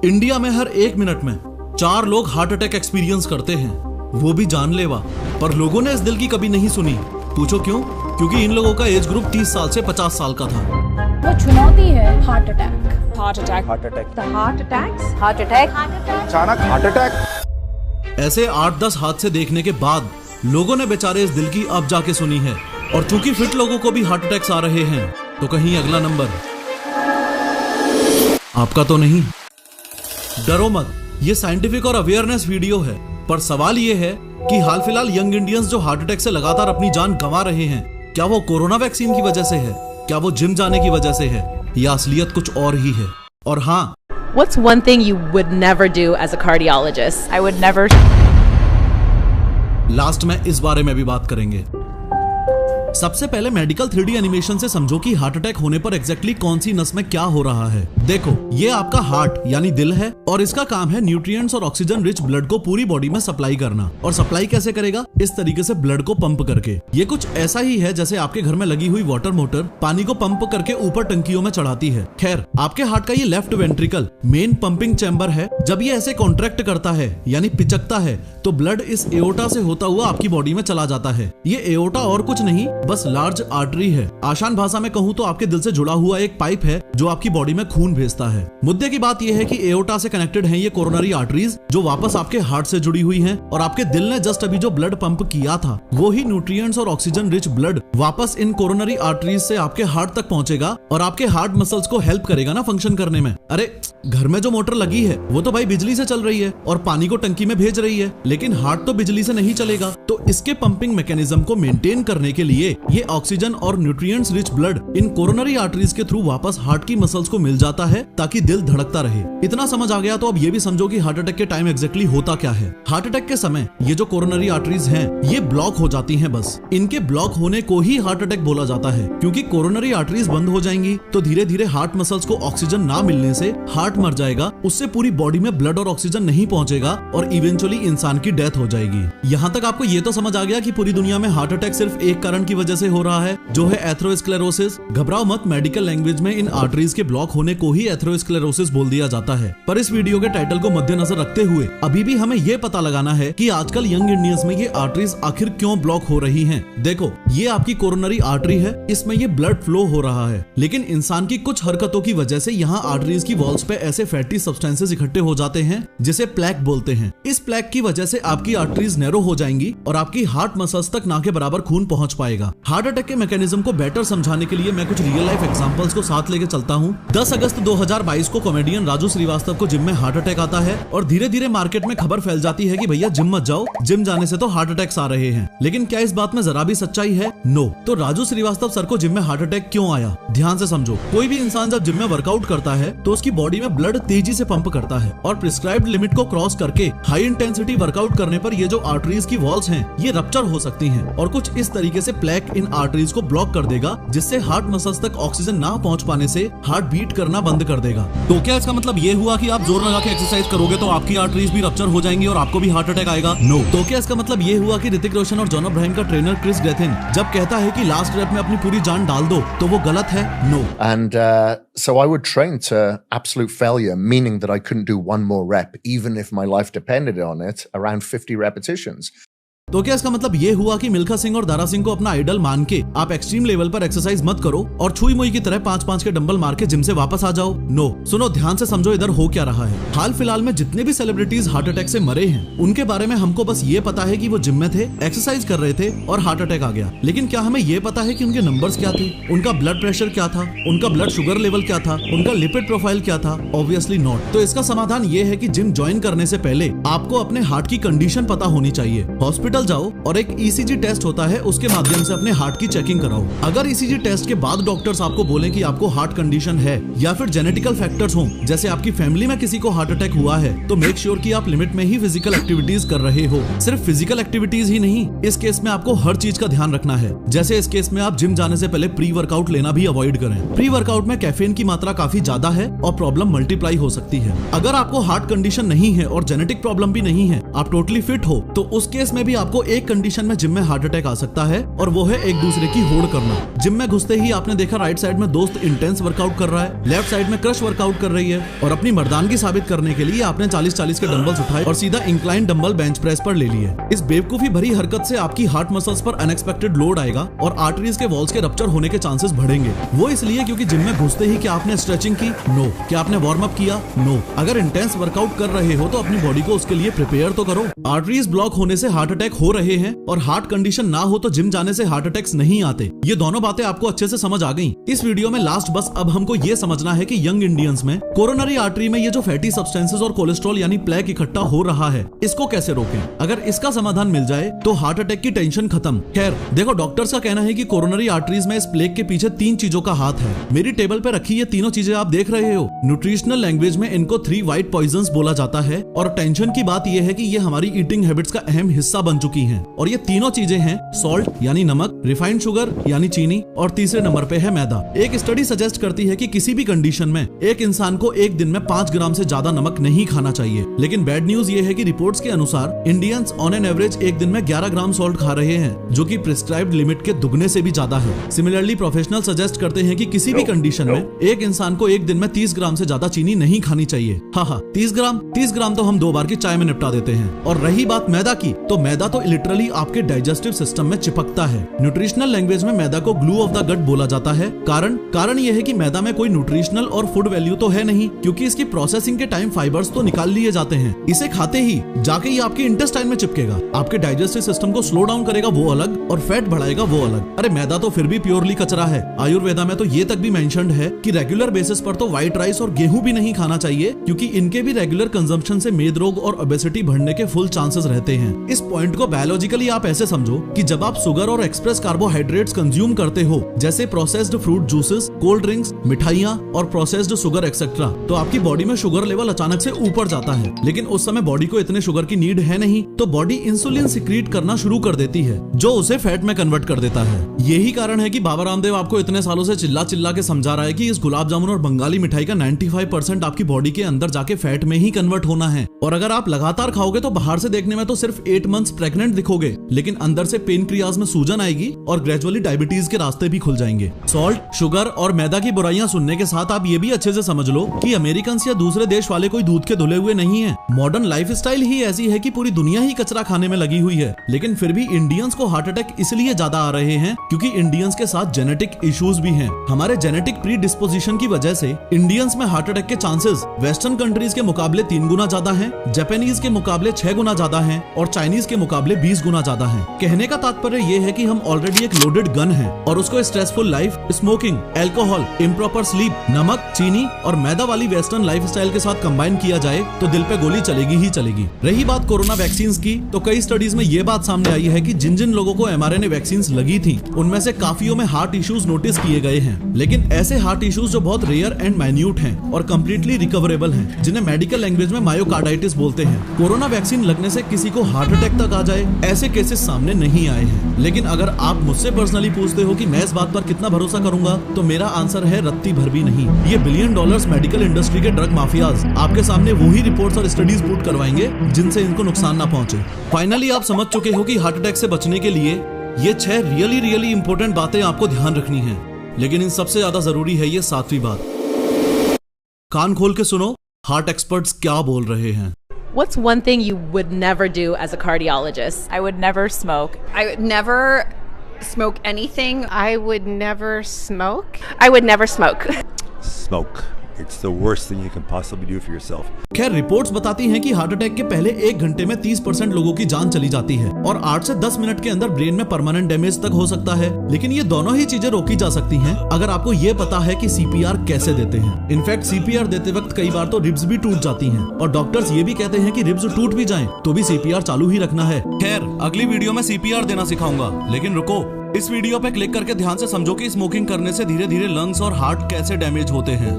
India में हर 1 minute में 4 लोग हार्ट अटैक एक्सपीरियंस करते हैं, वो भी जानलेवा। पर लोगों ने इस दिल की कभी नहीं सुनी। पूछो क्यों? क्योंकि इन लोगों का एज ग्रुप 30 साल से 50 साल का था। वो चुनौती है heart attack. Heart attack, heart attack, the heart attacks, heart attack, अचानक हार्ट अटैक। ऐसे 8-10 हादसे देखने के बाद लोगों ने बेचारे इस दिल की अब जाके सुनी है। और चूंकि फिट लोगों को भी हार्ट अटैक्स आ रहे हैं, तो कहीं अगला नंबर आपका तो नहीं। डरो मत, ये साइंटिफिक और अवेयरनेस वीडियो है। पर सवाल ये है कि हाल फिलहाल यंग इंडियंस जो हार्ट अटैक से लगातार अपनी जान गंवा रहे हैं, क्या वो कोरोना वैक्सीन की वजह से है? क्या वो जिम जाने की वजह से है? या असलियत कुछ और ही है? और हाँ, What's one thing you would never do as a cardiologist? I would never. Last में इस बारे में भी बात करेंगे। सबसे पहले मेडिकल 3D एनिमेशन से समझो कि हार्ट अटैक होने पर एग्जैक्टली कौन सी नस में क्या हो रहा है। देखो, ये आपका हार्ट यानी दिल है और इसका काम है न्यूट्रिएंट्स और ऑक्सीजन रिच ब्लड को पूरी बॉडी में सप्लाई करना। और सप्लाई कैसे करेगा? इस तरीके से ब्लड को पंप करके। ये कुछ ऐसा ही है जैसे आपके घर में लगी हुई वाटर मोटर पानी को पंप करके ऊपर टंकियों में चढ़ाती है। खैर, आपके हार्ट का ये left ventricle main pumping chamber है। जब ये ऐसे कॉन्ट्रैक्ट करता है यानी पिचकता है, तो ब्लड इस एओर्टा से होता हुआ आपकी बॉडी में चला जाता है। ये एओर्टा और कुछ नहीं, बस लार्ज आर्टरी है। आसान भाषा में कहूँ तो आपके दिल से जुड़ा हुआ एक पाइप है जो आपकी बॉडी में खून भेजता है। मुद्दे की बात यह है कि एओर्टा से कनेक्टेड हैं ये कोरोनरी आर्टरीज जो वापस आपके हार्ट से जुड़ी हुई हैं। और आपके दिल ने जस्ट अभी जो ब्लड पंप किया था, वो ही न्यूट्रिएंट्स और ऑक्सीजन रिच ब्लड वापस इन कोरोनरी आर्टरीज से आपके हार्ट तक पहुंचेगा और आपके हार्ट मसल्स को हेल्प करेगा ना फंक्शन करने में। अरे, घर में जो मोटर लगी है वो तो भाई बिजली से चल रही है और पानी को टंकी में भेज रही है, लेकिन हार्ट तो बिजली से नहीं चलेगा। तो इसके पंपिंग मैकेनिज्म को मेंटेन करने के लिए ये ऑक्सीजन और nutrients rich blood in coronary arteries के थ्रू वापस हार्ट की मसल्स को मिल जाता है ताकि दिल धड़कता रहे। इतना समझ आ गया तो अब ये भी समझो कि हार्ट अटैक के टाइम एग्जैक्टली होता क्या है। हार्ट अटैक के समय ये जो कोरोनरी आर्टरीज हैं, ये ब्लॉक हो जाती हैं। बस इनके ब्लॉक होने को ही हार्ट अटैक बोला जाता है, क्योंकि कोरोनरी आर्टरीज बंद हो जाएंगी तो धीरे धीरे हार्ट मसल्स को ऑक्सीजन ना मिलने से हार्ट मर जाएगा। उससे पूरी बॉडी में ब्लड और ऑक्सीजन नहीं पहुंचेगा और इवेंचुअली इंसान की डेथ हो जाएगी। यहाँ तक आपको ये तो समझ आ गया कि पूरी दुनिया में हार्ट अटैक सिर्फ एक कारण की वजह से हो रहा है, जो है एथेरोस्क्लेरोसिस। घबराओ मत, मेडिकल लैंग्वेज में इन आर्टरीज के ब्लॉक होने को ही एथेरोस्क्लेरोसिस बोल दिया जाता है। पर इस वीडियो के टाइटल को मद्देनजर रखते हुए अभी भी हमें ये पता लगाना है कि आजकल यंग इंडियंस में ये आर्टरीज आखिर क्यों ब्लॉक हो रही हैं। देखो, ये आपकी कोरोनरी आर्टरी है, इसमें ये ब्लड फ्लो हो रहा है, लेकिन इंसान की कुछ हरकतों की वजह से यहाँ आर्टरीज की वॉल्स पे ऐसे फैटी सब्सटेंसेस इकट्ठे हो जाते हैं जिसे प्लेक बोलते हैं। इस प्लेक की वजह से आपकी आर्टरीज नैरो हो जाएंगी और आपकी हार्ट मसल्स तक ना के बराबर खून पहुंच पाएगा। हार्ट अटैक के मैकेनिज्म को बेटर समझाने के लिए मैं कुछ रियल लाइफ एग्जांपल्स को साथ लेके चलता हूँ। 10 अगस्त 2022 को कॉमेडियन राजू श्रीवास्तव को जिम में हार्ट अटैक आता है और धीरे धीरे मार्केट में खबर फैल जाती है कि भैया जिम मत जाओ, जिम जाने से तो हार्ट अटैक्स आ रहे हैं। लेकिन क्या इस बात में जरा भी सच्चाई है? नो। तो राजू श्रीवास्तव सर को जिम में हार्ट अटैक क्यों आया? ध्यान से समझो। कोई भी इंसान जब जिम में वर्कआउट करता है तो उसकी बॉडी में ब्लड तेजी से पंप करता है और प्रिस्क्राइब्ड लिमिट को क्रॉस करके हाई इंटेंसिटी वर्कआउट करने पर ये जो आर्टरीज की वॉल्स हैं, ये रप्चर हो सकती हैं और कुछ इस तरीके से प्लेक इन आर्टरीज को ब्लॉक कर देगा, जिससे हार्ट मसल्स तक ऑक्सीजन ना पहुंच पाने से हार्ट बीट करना बंद कर देगा। तो क्या इसका मतलब ये हुआ कि आप जोर लगा के एक्सरसाइज करोगे तो आपकी आर्टरीज भी रप्चर हो जाएंगी और आपको भी हार्ट अटैक आएगा? नो। तो क्या इसका मतलब ये हुआ कि ऋतिक रोशन और जॉन अब्राहम का ट्रेनर क्रिस ग्रेथिन जब कहता है कि लास्ट रैप में अपनी पूरी जान डाल दो तो वो गलत है? No. And so I would train to absolute failure, meaning that I couldn't do one more rep, even if my life depended on it, around 50 repetitions. तो क्या इसका मतलब ये हुआ कि मिल्खा सिंह और दारा सिंह को अपना आइडल मान के आप एक्सट्रीम लेवल पर एक्सरसाइज मत करो और छुई मुई की तरह 5-5 के डंबल मार के जिम से वापस आ जाओ? नो। सुनो, ध्यान से समझो इधर हो क्या रहा है। हाल फिलहाल में जितने भी सेलिब्रिटीज हार्ट अटैक से मरे हैं, उनके बारे में हमको बस ये पता है कि वो जिम में थे, एक्सरसाइज कर रहे थे और हार्ट अटैक आ गया। लेकिन क्या हमें ये पता है कि उनके नंबर्स क्या थे, उनका ब्लड प्रेशर क्या था, उनका ब्लड शुगर लेवल क्या था, उनका लिपिड प्रोफाइल क्या था? Obviously not. तो इसका समाधान ये है कि जिम ज्वाइन करने से पहले आपको अपने हार्ट की कंडीशन पता होनी चाहिए। हॉस्पिटल जाओ और एक ईसीजी टेस्ट होता है, उसके माध्यम से अपने हार्ट की चेकिंग कराओ। अगर ईसीजी टेस्ट के बाद डॉक्टर्स आपको बोले कि आपको हार्ट कंडीशन है या फिर जेनेटिकल फैक्टर्स हों, जैसे आपकी फैमिली में किसी को हार्ट अटैक हुआ है, तो मेक श्योर कि आप लिमिट में ही फिजिकल एक्टिविटीज कर रहे हो। सिर्फ फिजिकल एक्टिविटीज ही नहीं, इस केस में आपको हर चीज का ध्यान रखना है। जैसे इस केस में आप जिम जाने से पहले प्री वर्कआउट लेना भी अवॉइड करें। प्री वर्कआउट में कैफीन की मात्रा काफी ज्यादा है और प्रॉब्लम मल्टीप्लाई हो सकती है। अगर आपको हार्ट कंडीशन नहीं है और जेनेटिक प्रॉब्लम भी नहीं है, आप टोटली फिट हो, तो उस केस में भी आपको एक कंडीशन में जिम में हार्ट अटैक आ सकता है और वो है एक दूसरे की होड़ करना। जिम में घुसते ही आपने देखा राइट साइड में दोस्त इंटेंस वर्कआउट कर रहा है, लेफ्ट साइड में क्रश वर्कआउट कर रही है और अपनी मर्दानगी साबित करने के लिए आपने 40-40 के डंबल्स उठाए और सीधा इंक्लाइन डंबल बेंच प्रेस पर ले लिए। इस बेवकूफी भरी हरकत से आपकी हार्ट मसल्स पर अनएक्सपेक्टेड लोड आएगा और आर्टरीज के वॉल्स के रप्चर होने के चांसेस बढ़ेंगे। वो इसलिए क्योंकि जिम में घुसते ही क्या आपने स्ट्रेचिंग की? नो। क्या आपने वार्म अप किया? नो। अगर इंटेंस वर्कआउट कर रहे हो तो अपनी बॉडी को उसके लिए प्रिपेयर तो करो। आर्टरीज ब्लॉक होने से हार्ट अटैक हो रहे हैं और हार्ट कंडीशन ना हो तो जिम जाने से हार्ट अटैक्स नहीं आते। ये दोनों बातें आपको अच्छे से समझ आ गई। इस वीडियो में लास्ट बस अब हमको ये समझना है कि यंग इंडियंस में कोरोनरी आर्टरी में ये जो फैटी सब्सटेंसेस और कोलेस्ट्रॉल यानी प्लेक इकट्ठा हो रहा है, इसको कैसे रोकें। अगर इसका समाधान मिल जाए तो हार्ट अटैक की टेंशन खत्म। खैर देखो, डॉक्टर्स का कहना है कि कोरोनरी आर्टरीज में इस प्लेक के पीछे 3 चीजों का हाथ है। मेरी टेबल पे रखी ये तीनों चीजें आप देख रहे हो। न्यूट्रिशनल लैंग्वेज में इनको 3 व्हाइट पॉइजन्स बोला जाता है और टेंशन की बात यह है कि ये हमारी ईटिंग हैबिट्स का अहम हिस्सा बन चुकी हैं। और ये तीनों चीजें हैं सॉल्ट यानी नमक, रिफाइंड शुगर यानी चीनी और तीसरे नंबर पे है मैदा। एक स्टडी सजेस्ट करती है कि किसी भी कंडीशन में एक इंसान को एक दिन में 5 ग्राम से ज्यादा नमक नहीं खाना चाहिए। लेकिन बैड न्यूज ये है कि रिपोर्ट्स के अनुसार इंडियंस ऑन एन एवरेज एक दिन में 11 ग्राम सॉल्ट खा रहे हैं, जो कि प्रिस्क्राइब्ड लिमिट के दुगने से भी ज्यादा है। सिमिलरली प्रोफेशनल सजेस्ट करते हैं कि किसी भी कंडीशन में एक इंसान को एक दिन में 30 ग्राम से ज्यादा चीनी नहीं खानी चाहिए। हाँ, 30 ग्राम तो हम 2 बार की चाय में निपटा देते हैं। और रही बात मैदा की, तो मैदा तो लिटरली आपके डाइजेस्टिव सिस्टम में चिपकता है। न्यूट्रिशनल लैंग्वेज में मैदा को ग्लू ऑफ द गट बोला जाता है। कारण यह है कि मैदा में कोई न्यूट्रिशनल और फूड वैल्यू तो है नहीं, क्योंकि इसकी प्रोसेसिंग के टाइम फाइबर्स तो निकाल लिए जाते हैं। इसे खाते ही जाके ये आपके इंटेस्टाइन में चिपकेगा, आपके डाइजेस्टिव सिस्टम को स्लो डाउन करेगा वो अलग और फैट बढ़ाएगा वो अलग। अरे मैदा तो फिर भी प्योरली कचरा है। आयुर्वेदा में तो ये तक भी मेंशन्ड है कि रेगुलर बेसिस पर तो व्हाइट राइस और गेहूं भी नहीं खाना चाहिए, क्योंकि इनके भी रेगुलर कंजम्पशन से मेद रोग और ओबेसिटी बढ़ने के फुल चांसेस रहते हैं। इस पॉइंट को बायोलॉजिकली आप ऐसे समझो कि जब आप शुगर और एक्सप्रेस कार्बोहाइड्रेट्स कंज्यूम करते हो, जैसे processed fruit juices, cold drinks, मिठाइयाँ और प्रोसेस्ड शुगर एक्सेट्रा, तो आपकी बॉडी में शुगर लेवल अचानक से ऊपर जाता है। लेकिन उस समय बॉडी को इतने शुगर की नीड है नहीं, तो बॉडी इंसुलिन सिक्रीट करना शुरू कर देती है, जो उसे फैट में कन्वर्ट कर देता है। यही कारण है कि बाबा रामदेव आपको इतने सालों से चिल्ला चिल्ला के समझा रहा है कि इस गुलाब जामुन और बंगाली मिठाई का 95% आपकी बॉडी के अंदर जाके फैट में ही कन्वर्ट होना है। और अगर आप लगातार खाओगे तो बाहर से देखने में तो सिर्फ 8 मंथ्स प्रेग्नेंट दिखोगे, लेकिन अंदर से पेनक्रियाज में सूजन आएगी और ग्रेजुअली डायबिटीज के रास्ते भी खुल जाएंगे। सॉल्ट, शुगर और मैदा की बुराइयां सुनने के साथ आप ये भी अच्छे से समझ लो कि अमेरिकन या दूसरे देश वाले कोई दूध के धुले हुए नहीं है। मॉडर्न लाइफस्टाइल ही ऐसी है कि पूरी दुनिया ही कचरा खाने में लगी हुई है। लेकिन फिर भी इंडियंस को हार्ट अटैक इसलिए ज्यादा आ रहे हैं क्योंकि इंडियंस के साथ जेनेटिक इश्यूज भी हैं। हमारे जेनेटिक प्री डिस्पोजिशन की वजह से इंडियंस में हार्ट अटैक के चांसेस वेस्टर्न कंट्रीज के मुकाबले 3 गुना ज्यादा है, जापानीज के मुकाबले 6 गुना ज्यादा है और चाइनीज के मुकाबले 20 गुना ज्यादा है। कहने का तात्पर्य ये है कि हम ऑलरेडी एक लोडेड गन है और उसको stressful life, smoking, alcohol, improper sleep, नमक, चीनी और मैदा वाली वेस्टर्न लाइफस्टाइल के साथ कंबाइन किया जाए तो दिल पे गोली चलेगी ही चलेगी। रही बात कोरोना वैक्सीन की, तो कई स्टडीज में ये बात सामने आई है कि जिन जिन लोगों को mRNA वैक्सीन लगी थी, उनमें से काफियों में हार्ट इश्यूज नोटिस किए गए हैं। लेकिन ऐसे हार्ट इश्यूज जो बहुत रेयर एंड माइन्यूट हैं और कंप्लीटली रिकवरेबल हैं, जिन्हें मेडिकल लैंग्वेज में मायोकार्डाइटिस बोलते हैं। कोरोना वैक्सीन लगने से किसी को हार्ट अटैक तक आ जाए, ऐसे केसेस सामने नहीं आए हैं। लेकिन अगर आप मुझसे पर्सनली पूछते हो कि मैं इस बात पर कितना भरोसा करूंगा, तो मेरा आंसर है रत्ती भर भी नहीं। ये $बिलियन मेडिकल इंडस्ट्री के ड्रग माफियाज आपके सामने वही रिपोर्ट्स और स्टडीज पुट करवाएंगे जिनसे इनको नुकसान ना पहुंचे। फाइनली आप समझ चुके हो कि हार्ट अटैक से बचने के लिए ये 6 रियली इंपॉर्टेंट बातें आपको ध्यान रखनी है। लेकिन इन सबसे ज्यादा जरूरी है ये 7वीं बात। कान खोल के सुनो, हार्ट एक्सपर्ट्स क्या बोल रहे हैं। What's one thing you would never do as a cardiologist? I would never smoke. I would never smoke anything. I would never smoke. I would never smoke. Smoke. It's the worst thing you can possibly do for yourself. खैर reports बताती हैं कि heart attack के पहले 1 घंटे में 30% लोगों की जान चली जाती है और 8 से 10 मिनट के अंदर ब्रेन में परमानेंट डैमेज तक हो सकता है। लेकिन ये दोनों ही चीजें रोकी जा सकती हैं अगर आपको ये पता है कि CPR कैसे देते हैं। इनफैक्ट CPR देते वक्त कई बार तो रिब्स भी टूट जाती हैं और डॉक्टर्स ये भी कहते हैं कि रिब्स टूट भी जाएं तो भी CPR चालू ही रखना है। खैर अगली वीडियो में CPR देना सिखाऊंगा, लेकिन रुको, इस वीडियो पे क्लिक करके ध्यान से समझो कि स्मोकिंग करने से धीरे धीरे लंग्स और हार्ट कैसे डैमेज होते हैं।